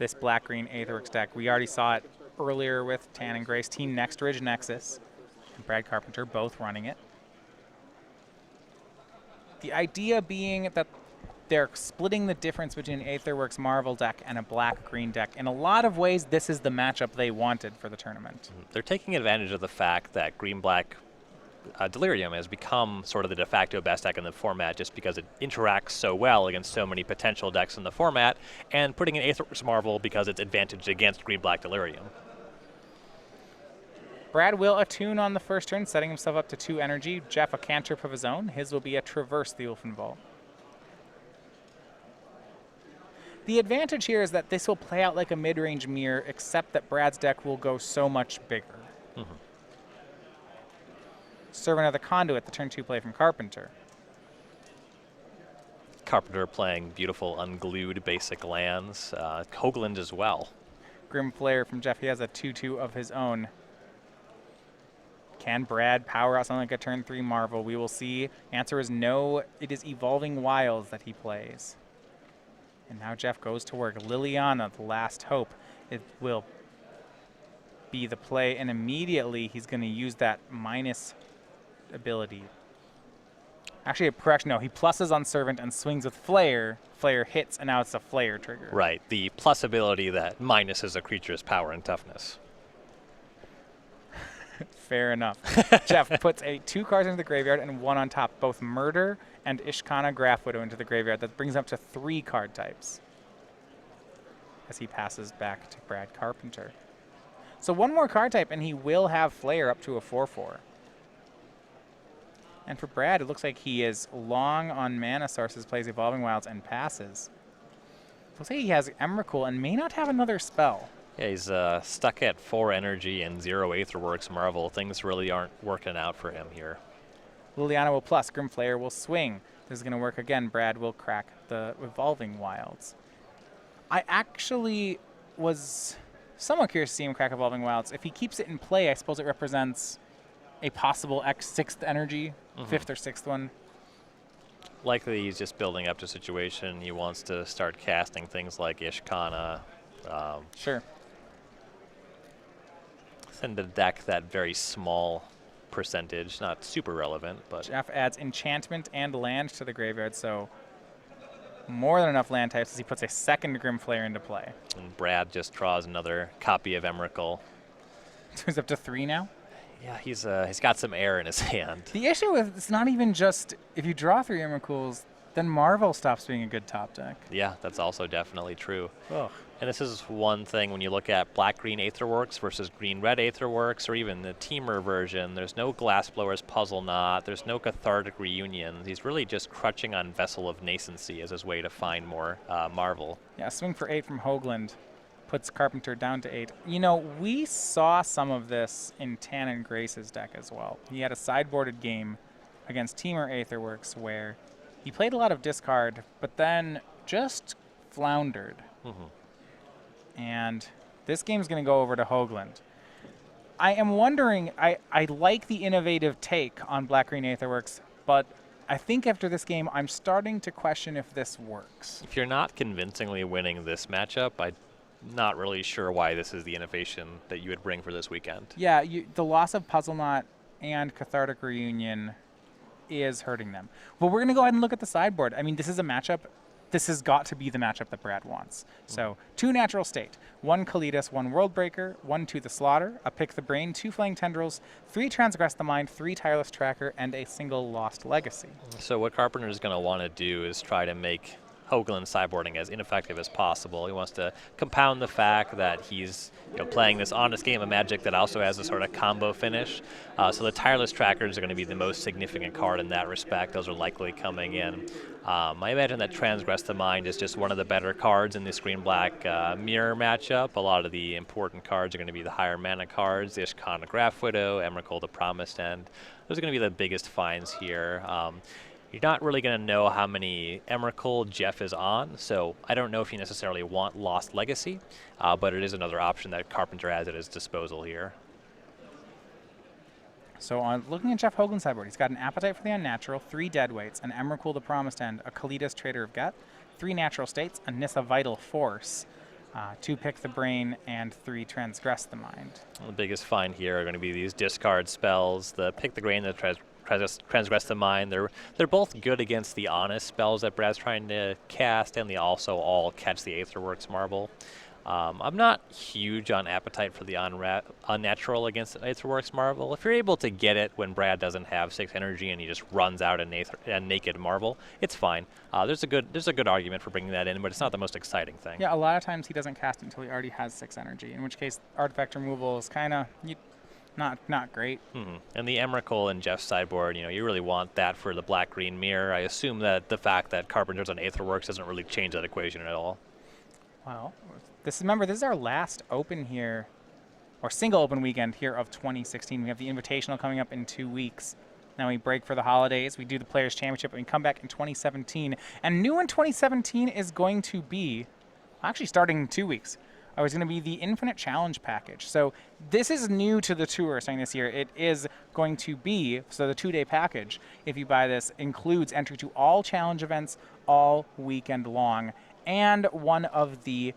this black-green Aetherworks deck. We already saw it earlier with Tan and Grace, Team Next Ridge Nexus, and Brad Carpenter both running it. The idea being that they're splitting the difference between an Aetherworks Marvel deck and a black-green deck. In a lot of ways, this is the matchup they wanted for the tournament. They're taking advantage of the fact that green-black Delirium has become sort of the de facto best deck in the format just because it interacts so well against so many potential decks in the format, and putting in Aetherworks Marvel because it's advantaged against green-black Delirium. Brad will attune on the first turn, setting himself up to 2 energy. Jeff, a cantrip of his own. His will be a Traverse the Ulfenvault. The advantage here is that this will play out like a mid-range mirror, except that Brad's deck will go so much bigger. Mm-hmm. Servant of the Conduit, the turn 2 play from Carpenter. Carpenter playing beautiful unglued basic lands. Hoogland as well. Grim Flare from Jeff. He has a 2/2 of his own. Can Brad power out something like a turn 3 Marvel? We will see. Answer is no. It is Evolving Wilds that he plays. And now Jeff goes to work. Liliana, the last hope. It will be the play, and immediately he's going to use that minus ability. Actually, a correction, no. He pluses on Servant and swings with Flare. Flare hits, and now it's a Flare trigger. Right. The plus ability that minuses a creature's power and toughness. Fair enough. Jeff puts 2 cards into the graveyard and 1 on top, both Murder and Ishkana Graph Widow into the graveyard. That brings up to 3 card types as he passes back to Brad Carpenter. So 1 more card type, and he will have Flare up to a 4/4. And for Brad, it looks like he is long on mana sources, plays Evolving Wilds, and passes. Looks like he has Emrakul and may not have another spell. Yeah, he's stuck at 4 energy and 0 Aetherworks Marvel. Things really aren't working out for him here. Liliana will plus. Grim Flare will swing. This is going to work again. Brad will crack the Evolving Wilds. I actually was somewhat curious to see him crack Evolving Wilds. If he keeps it in play, I suppose it represents a possible X6th energy, 5th or 6th one. Likely he's just building up to a situation. He wants to start casting things like Ishkana. Sure. Send the deck that very small percentage, not super relevant, but Jeff adds enchantment and land to the graveyard, so more than enough land types as he puts a 2nd Grim Flare into play. And Brad just draws another copy of Emrakul. So he's up to 3 now? Yeah, he's got some air in his hand. The issue is it's not even just if you draw 3 Emrakuls, then Marvel stops being a good top deck. Yeah, that's also definitely true. Ugh. And this is one thing when you look at black-green Aetherworks versus green-red Aetherworks, or even the Teamer version, there's no Glassblower's Puzzle Knot, there's no Cathartic Reunion. He's really just crutching on Vessel of Nascency as his way to find more Marvel. Yeah, swing for 8 from Hoogland puts Carpenter down to 8. You know, we saw some of this in Tan and Grace's deck as well. He had a sideboarded game against Teamer Aetherworks where he played a lot of discard, but then just floundered. And this game's going to go over to Hoogland. I am wondering, I like the innovative take on Black-Green Aetherworks, but I think after this game, I'm starting to question if this works. If you're not convincingly winning this matchup, I'm not really sure why this is the innovation that you would bring for this weekend. Yeah, the loss of Puzzle Knot and Cathartic Reunion is hurting them. Well, we're going to go ahead and look at the sideboard. I mean, this is a matchup. This has got to be the matchup that Brad wants. So 2 Natural State, 1 Kalidas, 1 Worldbreaker, 1 To the Slaughter, a Pick the Brain, 2 Flaying Tendrils, 3 Transgress the Mind, 3 Tireless Tracker, and a single Lost Legacy. So what Carpenter is going to want to do is try to make Hoogland sideboarding as ineffective as possible. He wants to compound the fact that he's playing this honest game of Magic that also has a sort of combo finish. So the Tireless Trackers are going to be the most significant card in that respect. Those are likely coming in. I imagine that Transgress the Mind is just one of the better cards in this green-black mirror matchup. A lot of the important cards are going to be the higher mana cards, Ishkana Graph Widow, Emrakul the Promised End. Those are going to be the biggest finds here. You're not really going to know how many Emrakul Jeff is on, so I don't know if you necessarily want Lost Legacy, but it is another option that Carpenter has at his disposal here. So on looking at Jeff Hoogland's sideboard, he's got an Appetite for the Unnatural, 3 Deadweights, an Emrakul the Promised End, a Kalidas Trader of Gut, 3 Natural States, a Nissa Vital Force, 2 Pick the Brain, and 3 Transgress the Mind. Well, the biggest find here are going to be these discard spells, the Pick the Brain, the Transgress the Mind. They're both good against the honest spells that Brad's trying to cast, and they also all catch the Aetherworks Marble. I'm not huge on appetite for the unnatural against the Aetherworks Marble. If you're able to get it when Brad doesn't have 6 energy and he just runs out a naked Marble, it's fine. There's a good argument for bringing that in, but it's not the most exciting thing. Yeah, a lot of times he doesn't cast it until he already has 6 energy, in which case artifact removal is kind of not great. And the Emrakul and Jeff's sideboard, you really want that for the black-green mirror. I assume that the fact that Carpenter's on Aetherworks doesn't really change that equation at all. Well, remember, this is our last open here, or single open weekend here of 2016. We have the Invitational coming up in 2 weeks. Then we break for the holidays. We do the Players' Championship, and we come back in 2017. And new in 2017 is going to be, actually starting in 2 weeks, it's going to be the Infinite Challenge Package. So this is new to the tour starting this year. It is going to be, so the 2-day package, if you buy this, includes entry to all challenge events all weekend long, and one of the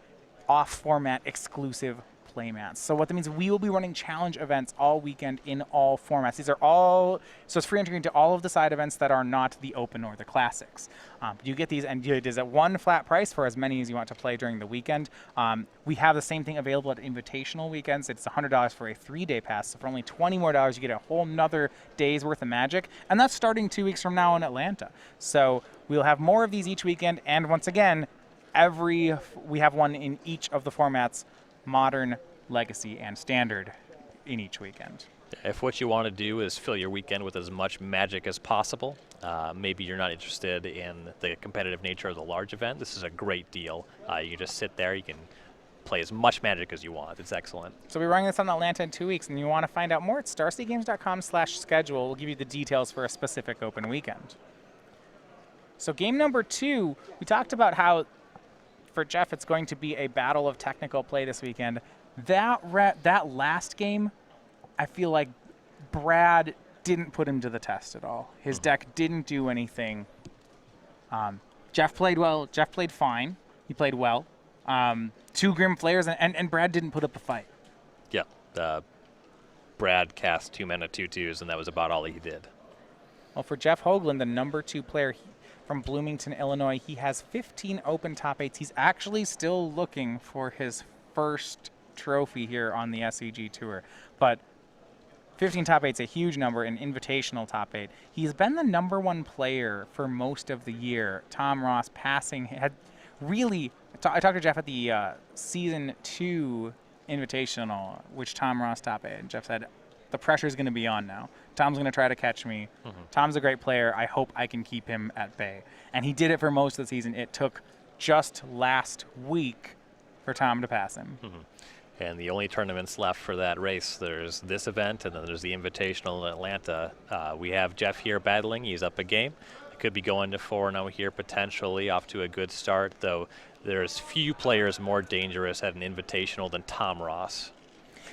off-format exclusive playmats. So what that means, we will be running challenge events all weekend in all formats. These are all, so it's free entry into all of the side events that are not the open or the classics. You get these, and it is at one flat price for as many as you want to play during the weekend. We have the same thing available at invitational weekends. It's $100 for a 3-day pass. So for only $20 more, you get a whole nother day's worth of Magic, and that's starting 2 weeks from now in Atlanta. So we'll have more of these each weekend, and once again, we have one in each of the formats, Modern, Legacy, and Standard, in each weekend. If what you want to do is fill your weekend with as much Magic as possible, maybe you're not interested in the competitive nature of the large event, this is a great deal. You can just sit there, you can play as much Magic as you want. It's excellent. So we're running this on Atlanta in 2 weeks, and you want to find out more, it's starcitygames.com/schedule. We'll give you the details for a specific open weekend. So game number 2, we talked about how for Jeff, it's going to be a battle of technical play this weekend. That last game, I feel like Brad didn't put him to the test at all. His deck didn't do anything. Jeff played well. Jeff played fine. He played well. 2 Grim Flayers, and Brad didn't put up a fight. Yeah. Brad cast 2 mana 2/2s, and that was about all he did. Well, for Jeff Hoogland, the number 2 player from Bloomington, Illinois, he has 15 open top 8s. He's actually still looking for his first trophy here on the SCG Tour. But 15 top 8's a huge number, an invitational top 8. He's been the number 1 player for most of the year. Tom Ross passing, I talked to Jeff at the Season 2 Invitational, which Tom Ross top 8, and Jeff said, the pressure's going to be on now. Tom's going to try to catch me. Tom's a great player. I hope I can keep him at bay. And he did it for most of the season. It took just last week for Tom to pass him. And the only tournaments left for that race, there's this event, and then there's the Invitational in Atlanta. We have Jeff here battling. He's up a game. He could be going to 4-0 here potentially, off to a good start, though there's few players more dangerous at an Invitational than Tom Ross.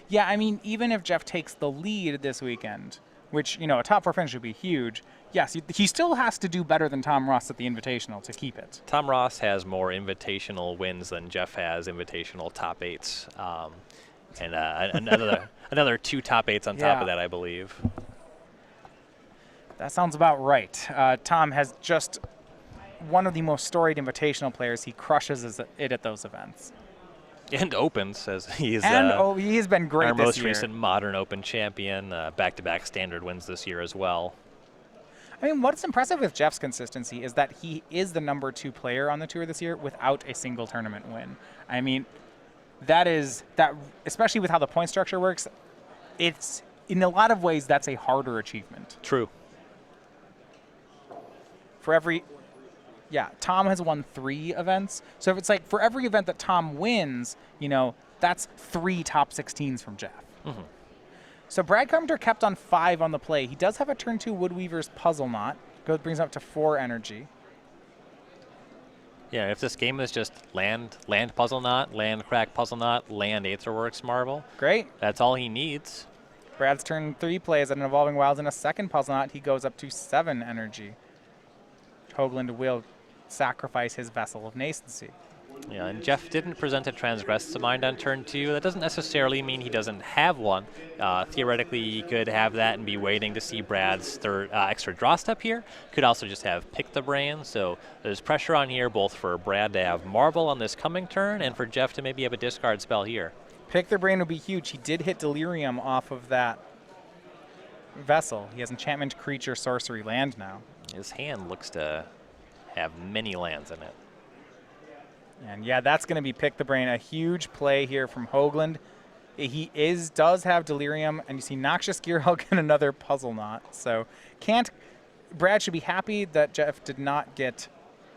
Yeah, I mean, even if Jeff takes the lead this weekend, which, a top 4 finish would be huge, yes, he still has to do better than Tom Ross at the Invitational to keep it. Tom Ross has more Invitational wins than Jeff has Invitational top 8s. And another 2 top 8s on top of that, I believe. That sounds about right. Tom has just one of the most storied Invitational players. He crushes it at those events. And opens, as he has been great our this most year. recent Modern Open champion, back-to-back Standard wins this year as well. I mean, what's impressive with Jeff's consistency is that he is the number 2 player on the tour this year without a single tournament win. I mean, that especially with how the point structure works, it's in a lot of ways that's a harder achievement. True. Tom has won 3 events. So if it's like for every event that Tom wins, that's 3 top 16s from Jeff. So Brad Carpenter kept on 5 on the play. He does have a turn 2 Woodweaver's Puzzle Knot. Brings him up to 4 energy. Yeah, if this game is just land Puzzle Knot, land Crack Puzzle Knot, land Aetherworks Marble. Great. That's all he needs. Brad's turn 3 plays at an Evolving Wilds and a second Puzzle Knot. He goes up to 7 energy. Hoogland will sacrifice his Vessel of Nascency. Yeah, and Jeff didn't present a Transgress the Mind on turn 2. That doesn't necessarily mean he doesn't have one. Theoretically, he could have that and be waiting to see Brad's third extra draw step here. Could also just have Pick the Brain. So there's pressure on here both for Brad to have Marvel on this coming turn and for Jeff to maybe have a discard spell here. Pick the Brain would be huge. He did hit Delirium off of that vessel. He has enchantment, creature, sorcery, land now. His hand looks to have many lands in it. And yeah, that's going to be Pick the Brain, a huge play here from Hoogland. He does have Delirium, and you see Noxious Gearhulk and another Puzzle Knot. So Brad should be happy that Jeff did not get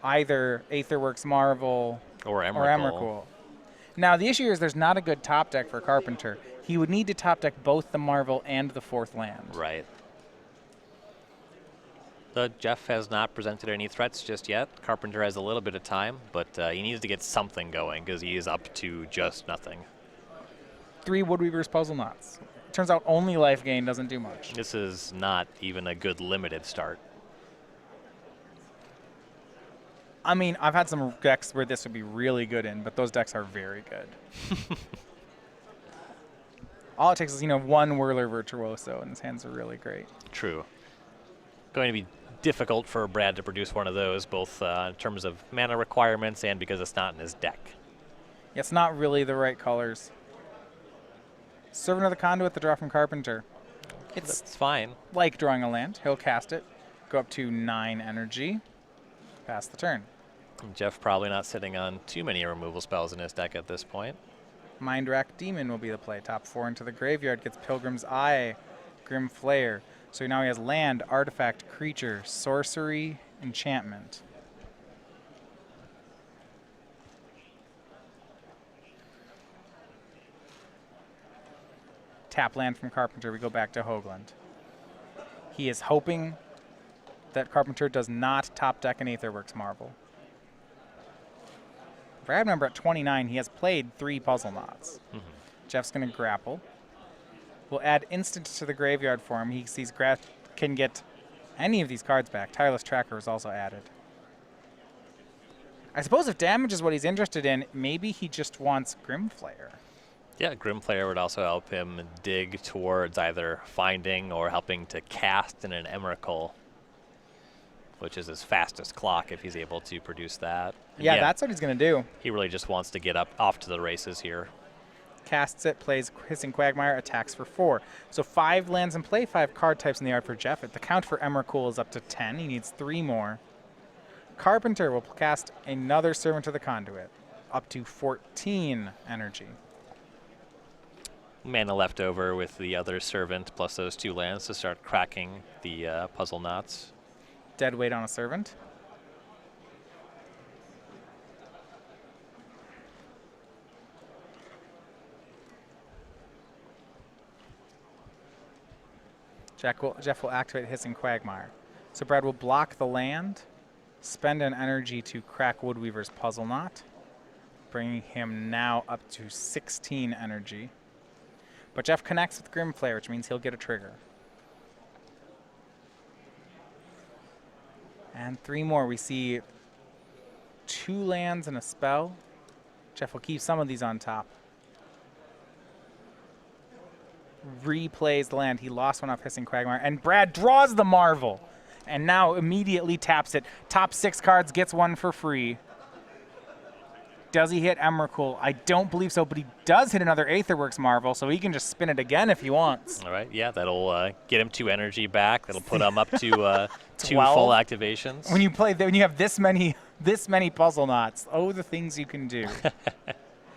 either Aetherworks Marvel or Emrakul. Now, the issue is there's not a good top deck for Carpenter. He would need to top deck both the Marvel and the 4th land. Right. Jeff has not presented any threats just yet. Carpenter has a little bit of time, but he needs to get something going because he is up to just nothing. 3 Woodweaver's Puzzle Knots. Turns out only life gain doesn't do much. This is not even a good limited start. I mean, I've had some decks where this would be really good in, but those decks are very good. All it takes is, one Whirler Virtuoso, and his hands are really great. True. Going to be difficult for Brad to produce one of those, both in terms of mana requirements and because it's not in his deck. It's not really the right colors. Servant of the Conduit, the draw from Carpenter. It's fine. Like drawing a land. He'll cast it, go up to 9 energy, pass the turn. Jeff probably not sitting on too many removal spells in his deck at this point. Mind Rack Demon will be the play. Top 4 into the graveyard, gets Pilgrim's Eye, Grim Flayer. So now he has land, artifact, creature, sorcery, enchantment. Tap land from Carpenter. We go back to Hoogland. He is hoping that Carpenter does not top deck an Aetherworks Marvel. If I remember, at 29, he has played 3 Puzzle Knots. Mm-hmm. Jeff's going to grapple. We'll add instant to the graveyard for him. He sees can get any of these cards back. Tireless Tracker is also added. I suppose if damage is what he's interested in, maybe he just wants Grimflayer. Yeah, Grimflayer would also help him dig towards either finding or helping to cast in an Emrakul, which is his fastest clock if he's able to produce that. Yeah, that's what he's going to do. He really just wants to get off to the races here. Casts it, plays Hissing Quagmire, attacks for 4. So 5 lands in play, 5 card types in the yard for Jeff. The count for Emrakul is up to 10. He needs 3 more. Carpenter will cast another Servant of the Conduit, up to 14 energy. Mana left over with the other Servant plus those 2 lands to start cracking the Puzzle Knots. Dead weight on a Servant. Jeff will activate Hissing Quagmire. So Brad will block the land, spend an energy to crack Woodweaver's Puzzle Knot, bringing him now up to 16 energy. But Jeff connects with Grimflayer, which means he'll get a trigger. And 3 more. We see 2 lands and a spell. Jeff will keep some of these on top. Replays the land. He lost one off Hissing Quagmire. And Brad draws the Marvel. And now immediately taps it. Top 6 cards, gets 1 for free. Does he hit Emrakul? I don't believe so, but he does hit another Aetherworks Marvel, so he can just spin it again if he wants. All right, yeah, that'll get him 2 energy back. That'll put him up to 2 12. full activations. When you have this many Puzzle Knots, oh, the things you can do.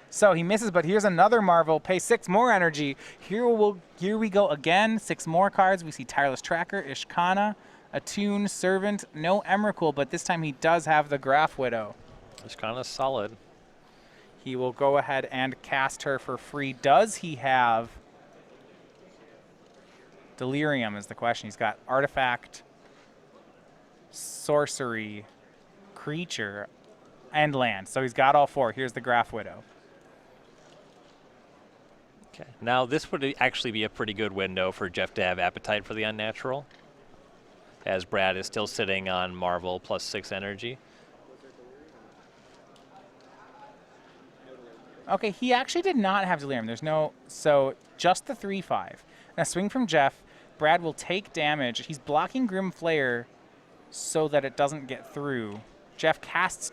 So he misses, but here's another Marvel. Pay 6 more energy. Here we go again. 6 more cards. We see Tireless Tracker, Ishkana, Attune, Servant, no Emrakul, but this time he does have the Graph Widow. Ishkana's solid. He will go ahead and cast her for free. Does he have Delirium is the question. He's got Artifact, Sorcery, Creature, and Land. So he's got all 4. Here's the Graph Widow. Okay. Now this would actually be a pretty good window for Jeff to have appetite for the unnatural, as Brad is still sitting on Marvel plus 6 energy. Okay, he actually did not have Delirium. There's no... So, just the 3/5. And a swing from Jeff. Brad will take damage. He's blocking Grim Flayer so that it doesn't get through. Jeff casts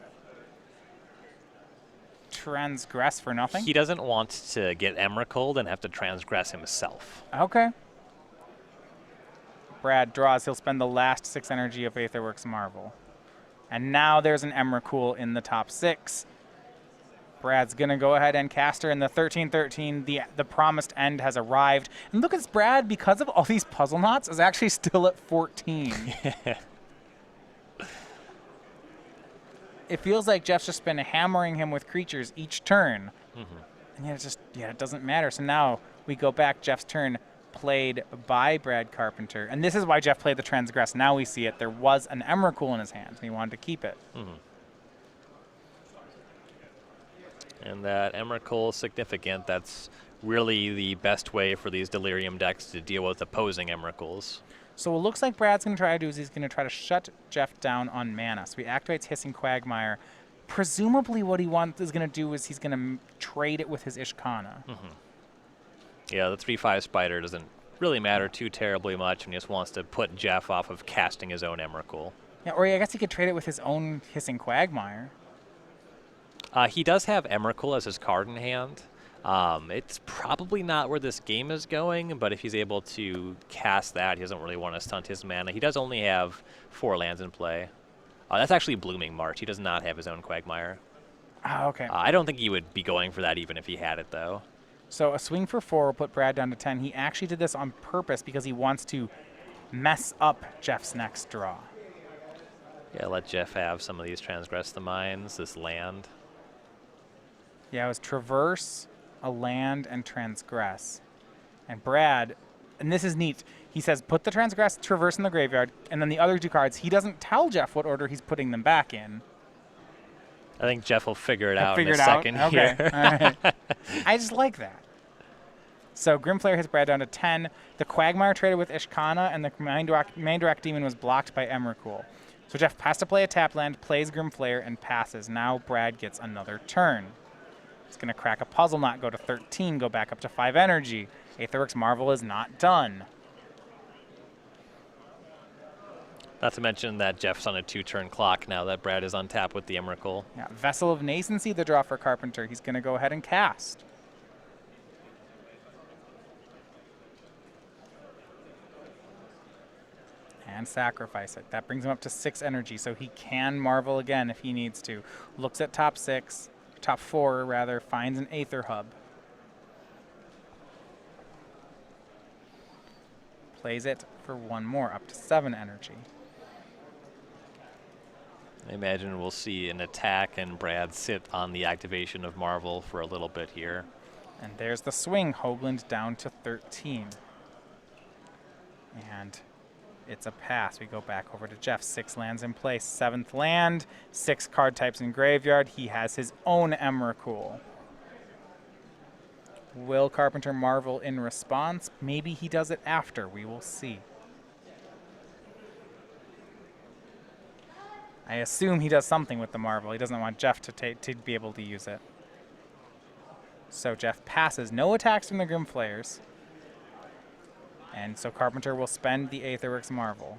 Transgress for nothing. He doesn't want to get Emrakul and have to transgress himself. Okay. Brad draws. He'll spend the last 6 energy of Aetherworks Marvel. And now there's an Emrakul in the top 6. Brad's going to go ahead and cast her in the 13-13. The promised end has arrived. And look at this, Brad, because of all these puzzle knots, is actually still at 14. It feels like Jeff's just been hammering him with creatures each turn. And yet it doesn't matter. So now we go back. Jeff's turn played by Brad Carpenter. And this is why Jeff played the Transgress. Now we see it. There was an Emrakul in his hand, and he wanted to keep it. And that Emrakul is significant. That's really the best way for these Delirium decks to deal with opposing Emrakuls. So what looks like Brad's going to try to do is he's going to try to shut Jeff down on mana. So he activates Hissing Quagmire. Presumably what he is going to do is he's going to trade it with his Ishkana. Yeah, the 3/5 Spider doesn't really matter too terribly much, and he just wants to put Jeff off of casting his own Emrakul. Yeah, or I guess he could trade it with his own Hissing Quagmire. He does have Emrakul as his card in hand. It's probably not where this game is going, but if he's able to cast that, he doesn't really want to stunt his mana. He does only have 4 lands in play. That's actually Blooming March. He does not have his own Quagmire. Oh, okay. I don't think he would be going for that even if he had it, though. So a swing for 4 will put Brad down to 10. He actually did this on purpose because he wants to mess up Jeff's next draw. Yeah, let Jeff have some of these Transgress the Mines, this land. Yeah, it was Traverse, a land, and Transgress. And Brad, and this is neat, he says put the Traverse in the graveyard, and then the other 2 cards, he doesn't tell Jeff what order he's putting them back in. I think Jeff will figure it out in a out? second Okay. here. All right. I just like that. So Grimflayer hits Brad down to 10. The Quagmire traded with Ishkana, and the Mandarak Demon was blocked by Emrakul. So Jeff has to play a tap land, plays Grimflayer, and passes. Now Brad gets another turn. He's going to crack a puzzle knot, go to 13, go back up to 5 energy. Aetherworks Marvel is not done. Not to mention that Jeff's on a 2-turn clock now that Brad is on tap with the Emrakul. Yeah, Vessel of Nascency, the draw for Carpenter. He's going to go ahead and cast. And sacrifice it. That brings him up to 6 energy, so he can Marvel again if he needs to. Looks at top 4 rather, finds an Aether Hub. Plays it for 1 more, up to 7 energy. I imagine we'll see an attack and Brad sit on the activation of Marvel for a little bit here. And there's the swing, Hoogland down to 13. And it's a pass. We go back over to Jeff. 6 lands in play. 7th land, 6 card types in graveyard. He has his own Emrakul. Will Carpenter Marvel in response? Maybe he does it after. We will see. I assume he does something with the Marvel. He doesn't want Jeff to be able to use it. So Jeff passes. No attacks from the Grimflayers. And so Carpenter will spend the Aetherworks Marvel.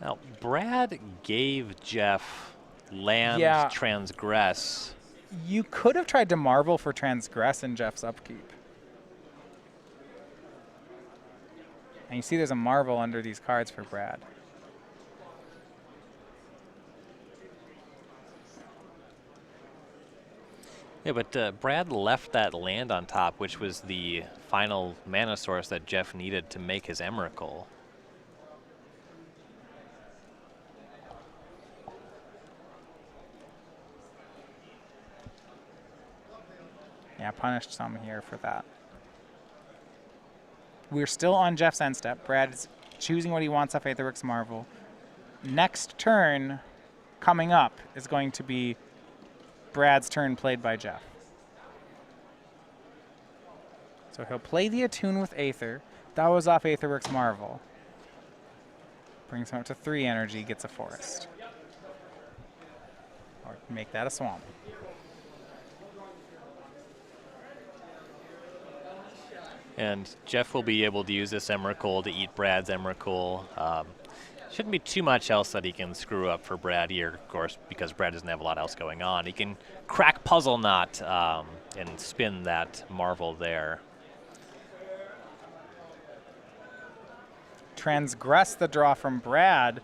Now, Brad gave Jeff land Transgress. You could have tried to Marvel for Transgress in Jeff's upkeep. And you see there's a Marvel under these cards for Brad. Yeah, but Brad left that land on top, which was the final mana source that Jeff needed to make his Emrakul. Yeah, punished some here for that. We're still on Jeff's end step. Brad's choosing what he wants off Aetherworks Marvel. Next turn coming up is going to be Brad's turn played by Jeff. So he'll play the Attune with Aether. That was off Aetherworks Marvel. Brings him up to 3 energy, gets a Forest. or make that a swamp. And Jeff will be able to use this Emrakul to eat Brad's Emrakul. Shouldn't be too much else that he can screw up for Brad here, of course, because Brad doesn't have a lot else going on. He can crack Puzzle Knot and spin that Marvel there. Transgress the draw from Brad.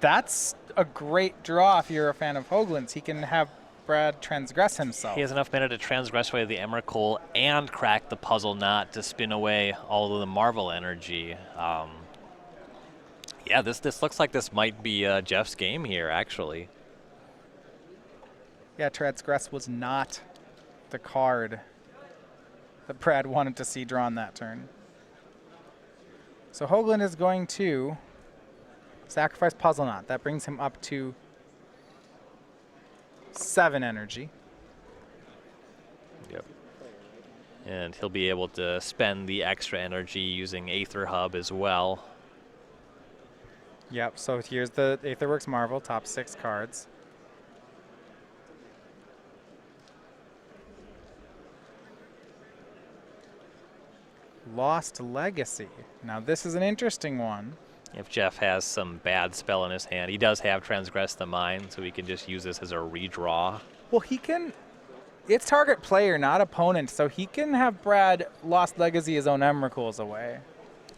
That's a great draw if you're a fan of Hoogland's. He can have Brad transgress himself. He has enough mana to transgress away the Emrakul and crack the Puzzle Knot to spin away all of the Marvel energy. Yeah, this looks like this might be Jeff's game here, actually. Yeah, transgress was not the card that Brad wanted to see drawn that turn. So Hoogland is going to sacrifice Puzzle Knot. That brings him up to 7 energy. Yep. And he'll be able to spend the extra energy using Aether Hub as well. Yep, so here's the Aetherworks Marvel, top 6 cards. Lost Legacy. Now this is an interesting one. If Jeff has some bad spell in his hand, he does have Transgress the Mind, so he can just use this as a redraw. Well, he can. It's target player, not opponent, so he can have Brad Lost Legacy his own Emrakuls away.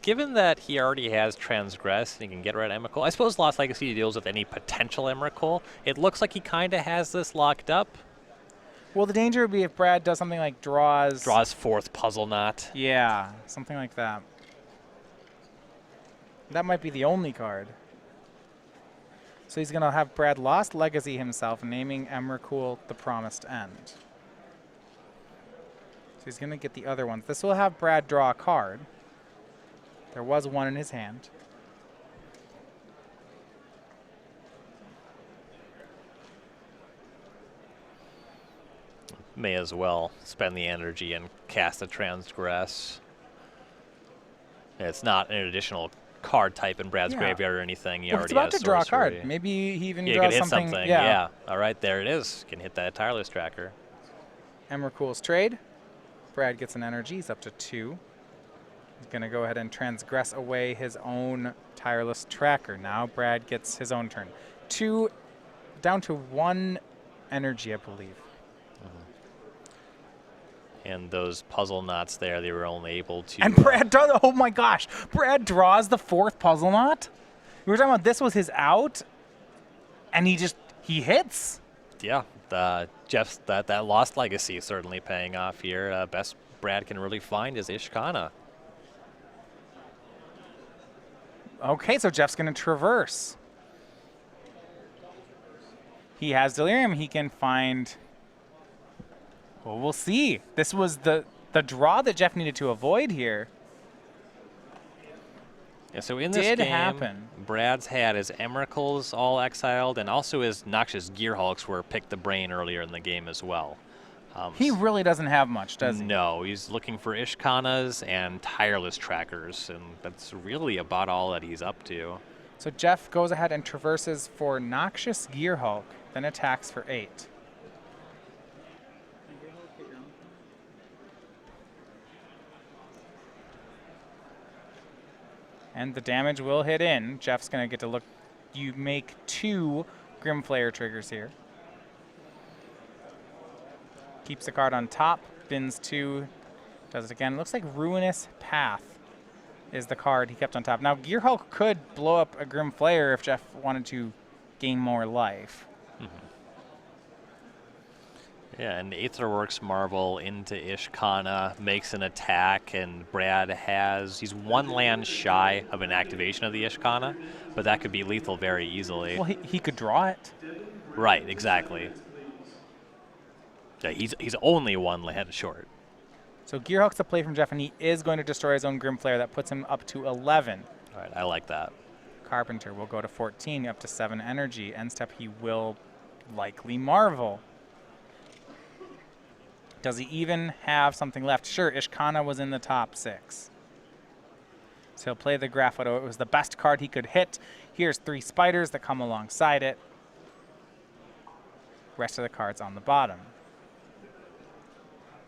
Given that he already has Transgress and he can get rid of Emrakul, I suppose Lost Legacy deals with any potential Emrakul. It looks like he kind of has this locked up. Well, the danger would be if Brad does something like draws 4th Puzzle Knot. Yeah, something like that. That might be the only card. So he's going to have Brad Lost Legacy himself, naming Emrakul the Promised End. So he's going to get the other ones. This will have Brad draw a card. There was one in his hand. May as well spend the energy and cast a Transgress. It's not an additional card type in Brad's graveyard or anything. He already about has to draw a sorcery. card. Maybe he even He draws could hit something. Yeah. All right, there it is. Can hit that Tireless Tracker. Emrakul's trade. Brad gets an energy. He's up to 2. He's going to go ahead and transgress away his own Tireless Tracker. Now Brad gets his own turn. 2 down to 1 energy, I believe. And those Puzzle Knots there, they were only able to... And Brad does, oh my gosh, Brad draws the 4th Puzzle Knot? We were talking about this was his out, and he hits. Yeah, Jeff's, that Lost Legacy is certainly paying off here. Best Brad can really find is Ishkana. Okay, so Jeff's going to traverse. He has Delirium, he can find... Well, we'll see. This was the draw that Jeff needed to avoid here. Yeah, so in this game, happen. Brad's had his Emrakuls all exiled, and also his Noxious Gearhulks were picked the brain earlier in the game as well. He really doesn't have much, does he? No, he's looking for Ishkanas and Tireless Trackers, and that's really about all that he's up to. So Jeff goes ahead and traverses for Noxious Gearhulk, then attacks for 8. And the damage will hit in. Jeff's going to get to look. You make 2 Grimflayer triggers here. Keeps the card on top, bins 2, does it again. Looks like Ruinous Path is the card he kept on top. Now, Gearhulk could blow up a Grimflayer if Jeff wanted to gain more life. Yeah, and Aetherworks Marvel into Ishkana makes an attack, and Brad he's 1 land shy of an activation of the Ishkana, but that could be lethal very easily. Well, he could draw it. Right, exactly. Yeah, he's only 1 land short. So Gearhulk's a play from Jeff, and he is going to destroy his own Grimflayer. That puts him up to 11. All right, I like that. Carpenter will go to 14, up to 7 energy. End step, he will likely Marvel. Does he even have something left? Sure, Ishkana was in the top 6. So he'll play the Graphoto. It was the best card he could hit. Here's 3 spiders that come alongside it. rest of the cards on the bottom.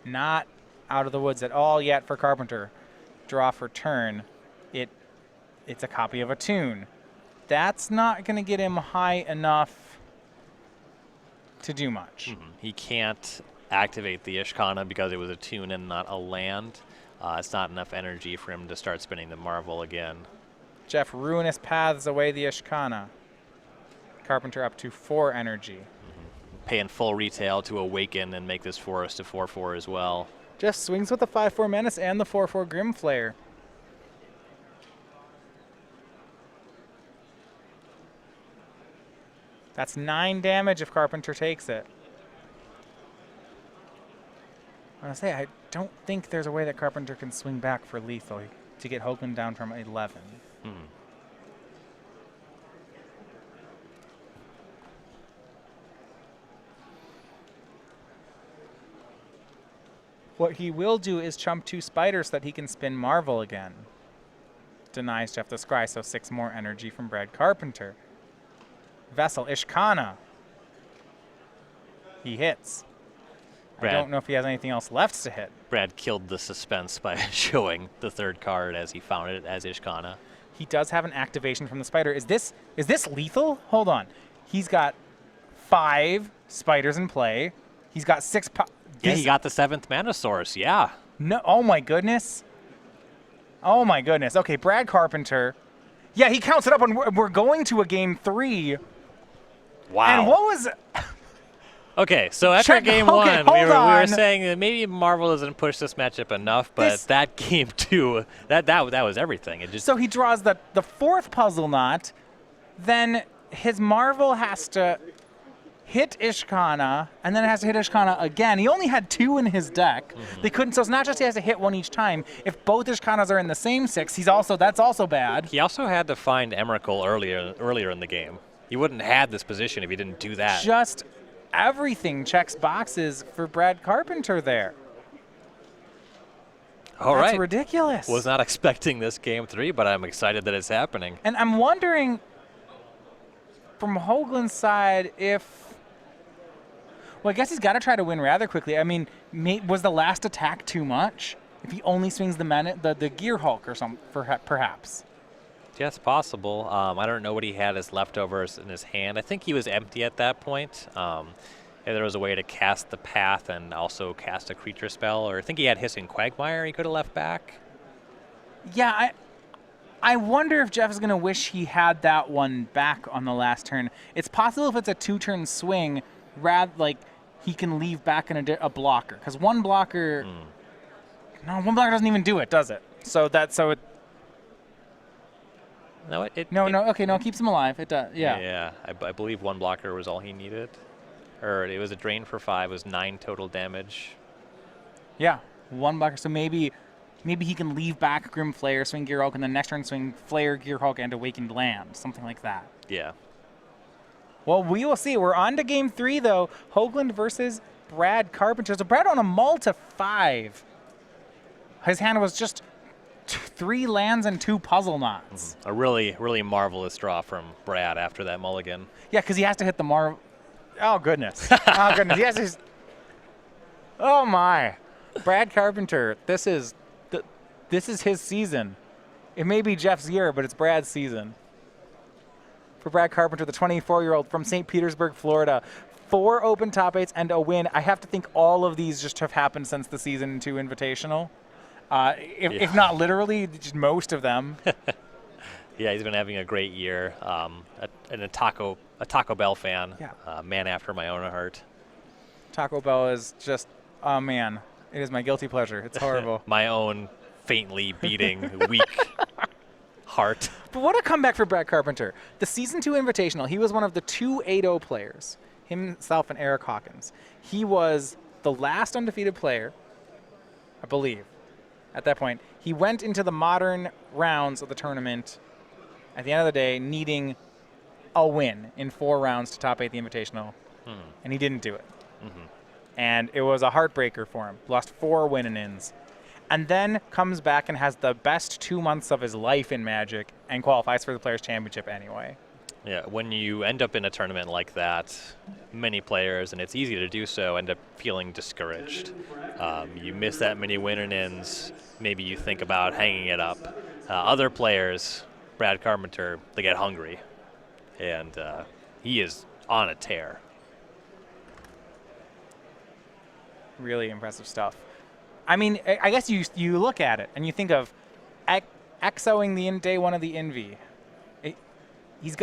Not out of the woods at all yet for Carpenter. Draw for turn. It's a copy of a tune. That's not going to get him high enough to do much. He can't activate the Ishkana because it was a tune and not a land. It's not enough energy for him to start spinning the Marvel again. Jeff, Ruinous Paths away the Ishkana. Carpenter up to 4 energy. Paying full retail to awaken and make this forest a 4/4 as well. Jeff swings with the 5/4 Menace and the 4/4 Grimflayer. That's 9 damage if Carpenter takes it. I was gonna say, I don't think there's a way that Carpenter can swing back for lethal to get Hoogland down from 11. What he will do is chump 2 spiders so that he can spin Marvel again. Denies Jeff the Scry, so 6 more energy from Brad Carpenter. Vessel, Ishkana. He hits. Brad, I don't know if he has anything else left to hit. Brad killed the suspense by showing the 3rd card as he found it as Ishkana. He does have an activation from the spider. Is this lethal? Hold on. He's got 5 spiders in play. He's got 6. Yeah, he got the 7th mana source. Yeah. No. Oh my goodness. Oh my goodness. Okay, Brad Carpenter. Yeah, he counts it up, and we're going to a game 3. Wow. And what was? Okay, so after game okay, 1, we were on. saying that maybe Marvel doesn't push this matchup enough, but that game 2, that was everything. It just So he draws the 4th puzzle knot, then his Marvel has to hit Ishkana, and then it has to hit Ishkana again. He only had 2 in his deck. They couldn't, so it's not just he has to hit 1 each time. If both Ishkanas are in the same 6, that's also bad. He also had to find Emrakul earlier in the game. He wouldn't have had this position if he didn't do that. Just everything checks boxes for Brad Carpenter there. All right. That's ridiculous. Was not expecting this game 3, but I'm excited that it's happening. And I'm wondering, from Hoogland's side, well, I guess he's got to try to win rather quickly. I mean, was the last attack too much? If he only swings the Gear Hulk or something, perhaps. Yeah, it's possible. I don't know what he had as leftovers in his hand. I think he was empty at that point. If there was a way to cast the Path and also cast a creature spell, or I think he had Hissing Quagmire he could have left back. Yeah, I wonder if Jeff is going to wish he had that one back on the last turn. It's possible if it's a 2-turn swing, he can leave back in a blocker, because one blocker doesn't even do it, does it? No, it keeps him alive. It does, yeah. Yeah, I believe 1 blocker was all he needed. Or it was a drain for 5. It was 9 total damage. Yeah, 1 blocker. So maybe he can leave back Grim Flayer, swing Gear Hulk, and then next turn swing Flayer, Gear Hulk, and Awakened Land, something like that. Yeah. Well, we will see. We're on to game 3, though. Hoogland versus Brad Carpenter. So Brad on a Malta 5. His hand was just 3 lands and 2 puzzle knots. A really, really marvelous draw from Brad after that mulligan. Yeah, because he has to hit the Oh, goodness. Oh, goodness. He has to... Oh, my. Brad Carpenter, this is his season. It may be Jeff's year, but it's Brad's season. For Brad Carpenter, the 24-year-old from St. Petersburg, Florida. 4 open top 8s and a win. I have to think all of these just have happened since the Season 2 Invitational. If not literally, just most of them. Yeah, he's been having a great year. And a Taco Bell fan. Yeah. Man after my own heart. Taco Bell is just, oh man, it is my guilty pleasure. It's horrible. My own faintly beating, weak heart. But what a comeback for Brad Carpenter. The Season 2 Invitational, he was one of the 2 8-0 players, himself and Eric Hawkins. He was the last undefeated player, I believe, at that point. He went into the modern rounds of the tournament at the end of the day needing a win in 4 rounds to top 8 the Invitational, and he didn't do it. And it was a heartbreaker for him. Lost 4 win-and-ins. And then comes back and has the best 2 months of his life in Magic and qualifies for the Players' Championship anyway. Yeah, when you end up in a tournament like that, many players, and it's easy to do so, end up feeling discouraged. You miss that many win-and-ins, maybe you think about hanging it up. Other players, Brad Carpenter, they get hungry, and he is on a tear. Really impressive stuff. I mean, I guess you look at it and you think of XOing the day one of the Envy. He's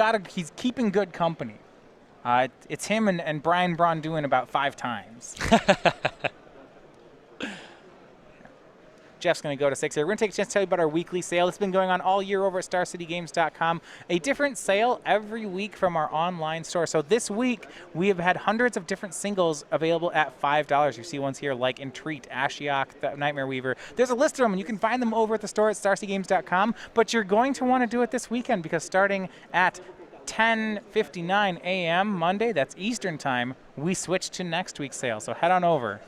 keeping good company. It's him and Brian Braun doing about 5 times. Jeff's going to go to 6 here. We're going to take a chance to tell you about our weekly sale. It's been going on all year over at StarCityGames.com. A different sale every week from our online store. So this week, we have had hundreds of different singles available at $5. You see ones here like Entreat, Ashiok, the Nightmare Weaver. There's a list of them, and you can find them over at the store at StarCityGames.com. But you're going to want to do it this weekend because starting at 10:59 a.m. Monday, that's Eastern time, we switch to next week's sale. So head on over.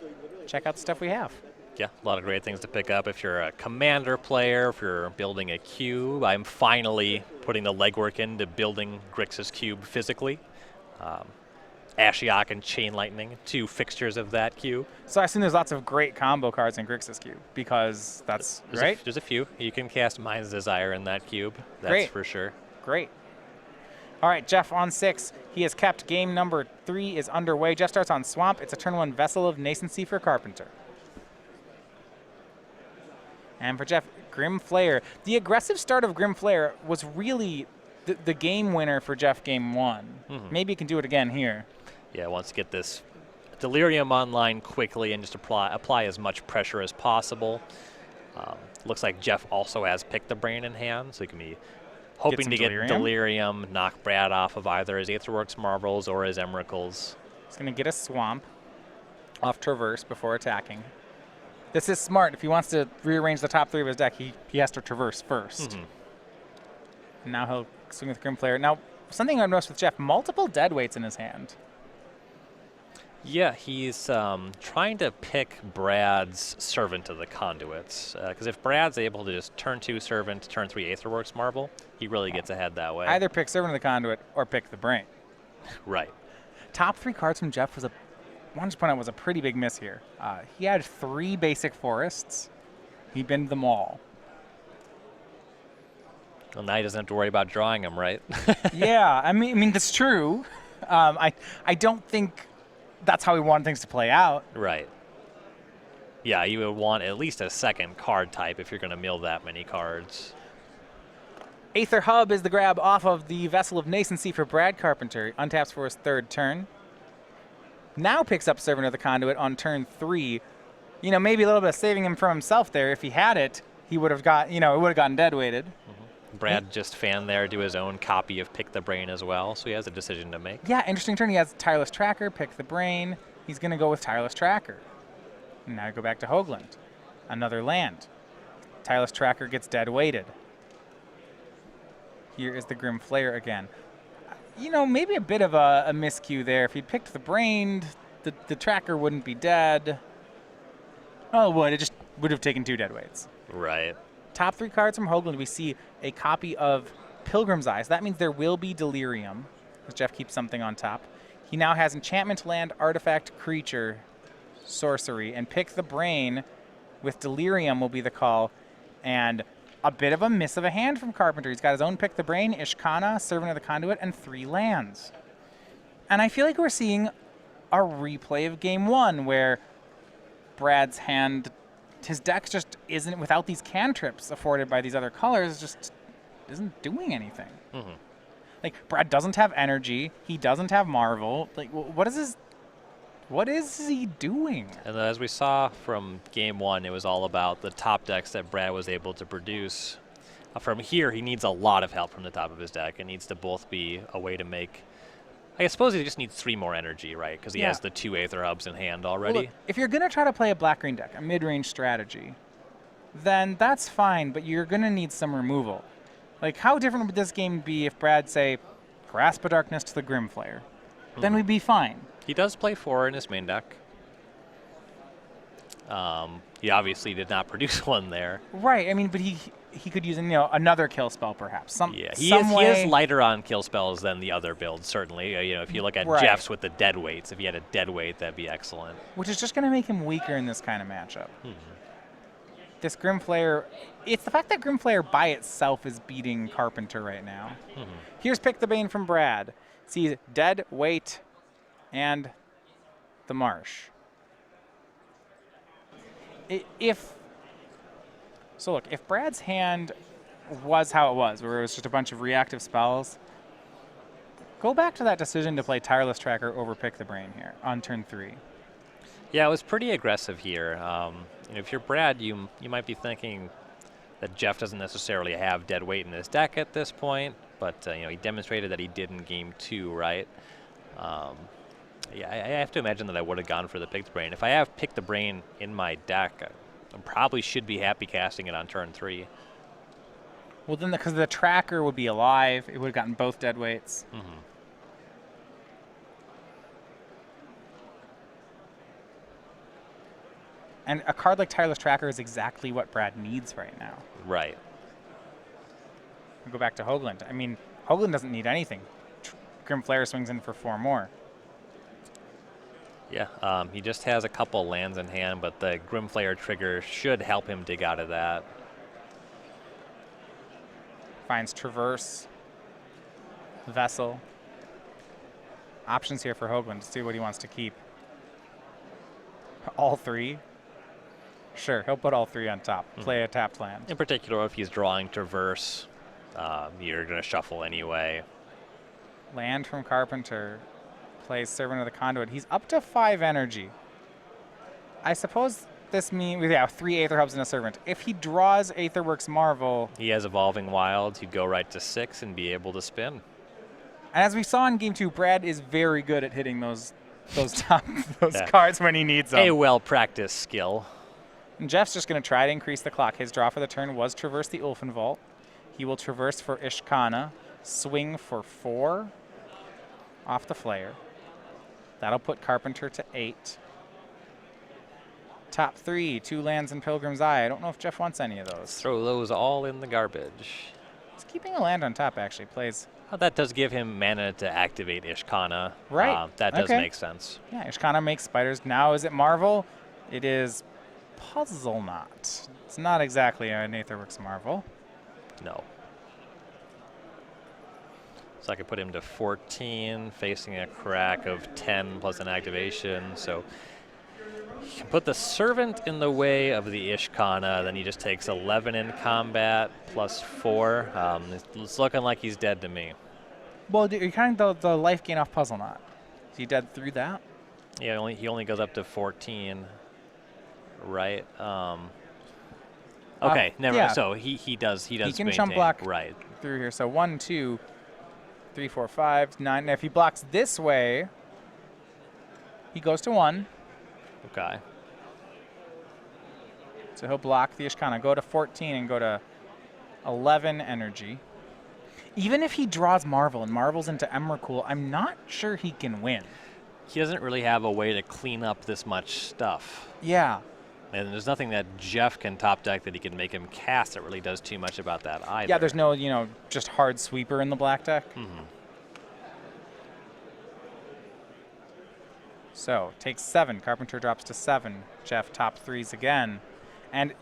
Check out the stuff we have. Yeah, a lot of great things to pick up. If you're a Commander player, if you're building a cube, I'm finally putting the legwork into building Grixis cube physically. Ashiok and Chain Lightning, 2 fixtures of that cube. So I assume there's lots of great combo cards in Grixis cube because that's right. There's a few. You can cast Mind's Desire in that cube. That's great. For sure. Great. All right, Jeff on 6. He has kept game number 3 is underway. Jeff starts on Swamp. It's a turn 1 Vessel of Nascency for Carpenter. And for Jeff, Grim Flayer. The aggressive start of Grim Flayer was really the game winner for Jeff game 1. Mm-hmm. Maybe he can do it again here. Yeah, wants to get this Delirium online quickly and just apply as much pressure as possible. Looks like Jeff also has Pick the Brain in hand, so he can be hoping to get Delirium, knock Brad off of either his Aetherworks Marvels or his Emrakuls. He's going to get a Swamp off Traverse before attacking. This is smart. If he wants to rearrange the top 3 of his deck, he has to Traverse first. Mm-hmm. And now he'll swing with Grim Flayer. Now, something I've noticed with Jeff, multiple deadweights in his hand. Yeah, he's trying to pick Brad's Servant of the Conduits. Because if Brad's able to just turn 2 Servant, turn 3 Aetherworks Marvel, he really gets ahead that way. Either pick Servant of the Conduit or pick the Brain. Right. Top 3 cards from Jeff was a pretty big miss here. He had 3 basic forests. He binned them all. Well, now he doesn't have to worry about drawing them, right? Yeah, I mean that's true. I don't think that's how we want things to play out. Right. Yeah, you would want at least a second card type if you're going to mill that many cards. Aether Hub is the grab off of the Vessel of Nascency for Brad Carpenter. Untaps for his 3rd turn. Now picks up Servant of the Conduit on turn 3. You know, maybe a little bit of saving him from himself there. If he had it, he would have got, it would have gotten dead-weighted. Mm-hmm. Brad just fanned there, do his own copy of Pick the Brain as well, so he has a decision to make. Yeah, interesting turn. He has Tireless Tracker, Pick the Brain. He's going to go with Tireless Tracker. And now go back to Hoogland. Another land. Tireless Tracker gets dead-weighted. Here is the Grim Flayer again. Maybe a bit of a miscue there. If he'd picked the Brain, the Tracker wouldn't be dead. Oh, it would. It just would have taken 2 deadweights. Right. Top 3 cards from Hoogland, we see a copy of Pilgrim's Eye. So that means there will be Delirium, because Jeff keeps something on top. He now has Enchantment, Land, Artifact, Creature, Sorcery, and Pick the Brain with Delirium will be the call. And a bit of a miss of a hand from Carpenter. He's got his own Pick the Brain, Ishkana, Servant of the Conduit, and 3 lands. And I feel like we're seeing a replay of game 1 where Brad's hand, his deck just isn't, without these cantrips afforded by these other colors, just isn't doing anything. Mm-hmm. Like, Brad doesn't have energy. He doesn't have Marvel. Like, what is he doing? And as we saw from game 1, it was all about the top decks that Brad was able to produce. From here, he needs a lot of help from the top of his deck. It needs to both be a way to make... I suppose he just needs 3 more energy, right? Because he has the 2 Aether Hubs in hand already. Well, look, if you're going to try to play a black-green deck, a mid-range strategy, then that's fine, but you're going to need some removal. Like, how different would this game be if Brad, say, Grasp of Darkness to the Grim Flayer? Then we'd be fine. He does play 4 in his main deck. He obviously did not produce one there. Right. I mean, but he could use another kill spell perhaps. He is lighter on kill spells than the other builds, certainly. If you look at Jeff's with the dead weights, if he had a dead weight, that'd be excellent. Which is just going to make him weaker in this kind of matchup. This Grimflayer, it's the fact that Grimflayer by itself is beating Carpenter right now. Here's Pick the Bane from Brad. Sees dead weight and the marsh. If Brad's hand was how it was, where it was just a bunch of reactive spells, go back to that decision to play Tireless Tracker over Pick the Brain here on turn 3. Yeah, it was pretty aggressive here. If you're Brad, you might be thinking that Jeff doesn't necessarily have dead weight in his deck at this point, but he demonstrated that he did in game 2, right? Yeah, I have to imagine that I would have gone for the Pick the Brain. If I have Pick the Brain in my deck, I probably should be happy casting it on turn 3. Well, then, because the tracker would be alive, it would have gotten both dead weights. And a card like Tireless Tracker is exactly what Brad needs right now. Right. We'll go back to Hoogland. I mean, Hoogland doesn't need anything. Grimflayer swings in for 4 more. Yeah, he just has a couple lands in hand, but the Grimflayer trigger should help him dig out of that. Finds Traverse, Vessel. Options here for Hoogland to see what he wants to keep. All 3? Sure, he'll put all 3 on top. Play a tapped land. In particular, if he's drawing Traverse, you're going to shuffle anyway. Land from Carpenter. Plays Servant of the Conduit. He's up to 5 energy. I suppose this means, 3 Aether Hubs and a Servant. If he draws Aetherworks Marvel... He has Evolving Wilds. He'd go right to 6 and be able to spin. And as we saw in Game 2, Brad is very good at hitting those cards when he needs them. A well-practiced skill. And Jeff's just going to try to increase the clock. His draw for the turn was Traverse the Ulfenvault. He will Traverse for Ishkana, swing for 4 off the Flayer. That'll put Carpenter to 8. Top 3, 2 lands in Pilgrim's Eye. I don't know if Jeff wants any of those. Throw those all in the garbage. He's keeping a land on top, actually. Plays. Oh, that does give him mana to activate Ishkana. Right. That does make sense. Yeah, Ishkana makes spiders. Now is it Marvel? It is Puzzle Knot. It's not exactly an Aetherworks Marvel. No. So I could put him to 14, facing a crack of 10 plus an activation. So he can put the Servant in the way of the Ishkana, then he just takes 11 in combat plus 4. It's looking like he's dead to me. Well, you're kind of the life gain off Puzzle Knot. Is he dead through that? Yeah, he only goes up to 14, right? Okay, never. Yeah. So he does. He can maintain, chump block right through here. So 1, 2, 3, 4, 5, 9. Now if he blocks this way, he goes to 1. Okay. So he'll block the Ishkana, go to 14 and go to 11 energy. Even if he draws Marvel and Marvel's into Emrakul, I'm not sure he can win. He doesn't really have a way to clean up this much stuff. Yeah. And there's nothing that Jeff can top deck that he can make him cast that really does too much about that either. Yeah, there's no, just hard sweeper in the black deck. So, takes 7. Carpenter drops to 7. Jeff top 3s again. And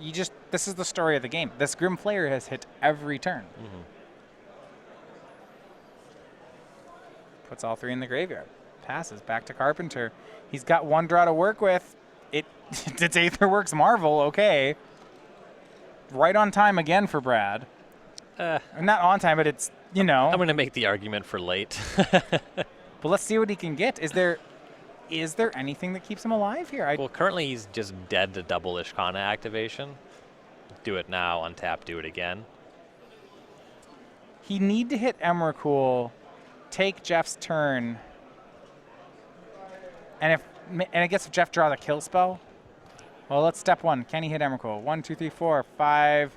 this is the story of the game. This Grimflayer has hit every turn. Puts all 3 in the graveyard. Passes back to Carpenter. He's got 1 draw to work with. It's Aetherworks Marvel, okay. Right on time again for Brad. Not on time, but it's, I'm going to make the argument for late. But let's see what he can get. Is there anything that keeps him alive here? Well, currently he's just dead to double Ishkana activation. Do it now, untap, do it again. He need to hit Emrakul, take Jeff's turn, and I guess if Jeff draws a kill spell, well, let's step 1. Can he hit Emrakul? 1, 2, 3, 4, 5,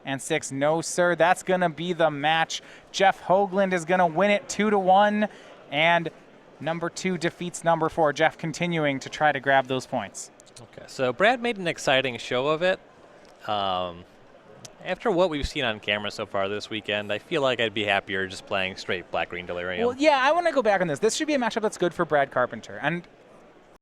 and 6. No, sir. That's going to be the match. Jeff Hoogland is going to win it 2-1, and number 2 defeats number 4. Jeff continuing to try to grab those points. Okay, so Brad made an exciting show of it. After what we've seen on camera so far this weekend, I feel like I'd be happier just playing straight black-green Delirium. Well, yeah, I want to go back on this. This should be a matchup that's good for Brad Carpenter. And